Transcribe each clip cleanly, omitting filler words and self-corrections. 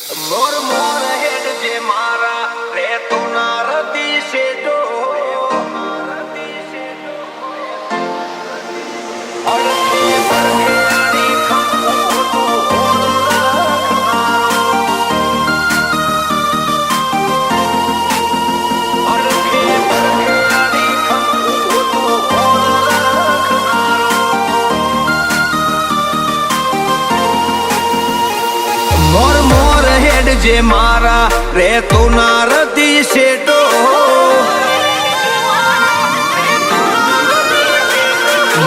મોર મોર હેડ જે મારા રે તો ના રતી શેડો અડકે પરખેણી ખંભો તો હોર રાખનારો અડકે પરખેણી ખંભો તો હોર રાખનારો મોર મોર હેડ જે મારા રે તો ના રતી શેડો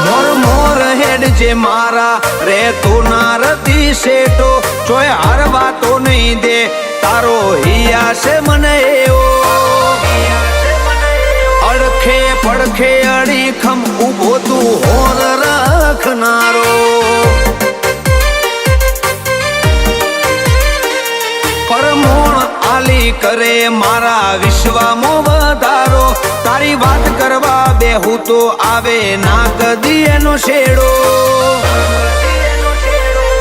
મોર મોર હેડ જે મારા રે તો ના રતી શેડો ચોય હારવા તો નહીં દે તારો હિયા છે મને એવો અડખે પડખે અડીખમ ઉભો તું હોર રાખનારો પરમોણ આલી કરે મારા વિશ્વમાં વધારો તારી વાત કરવા બેહું તો આવે ના કદી એનો શેડો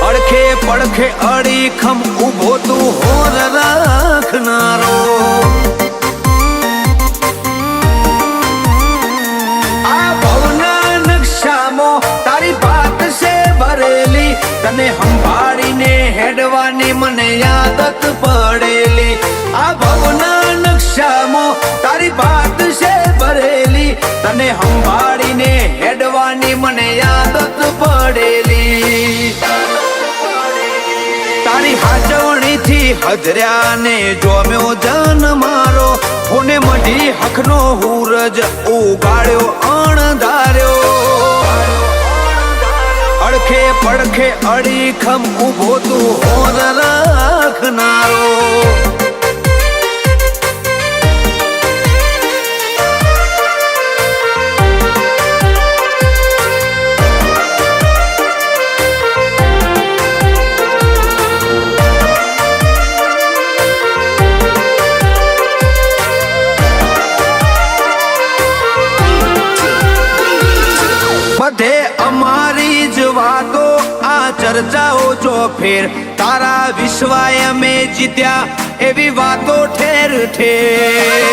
અડખે પડખે અડીખમ ઉભો તું હોર રાખનારો આ ભવના નકશામાં તારી વાત છે ભરેલી તને સંભાળીને હેડવાની મને આદત પડેલી આ ભવના નકશામાં તારી વાત છે ભરેલી તને સંભાળીને હેડવાની મને આદત પડેલી તારી હાજવણીથી હજર્યા ને જોમ્યો જન મારો ફોને મઢી હકનો હુરજ ઉગાડ્યો અણધાર્યો અડખે પડખે અડીખમ ઉભો તું હોર રાખનારો બધે અમારી જ વાતો આ ચર્ચાઓ જો ફેર તારા વિશ્વાય અમે જીત્યા એવી વાતો ઠેર ઠેર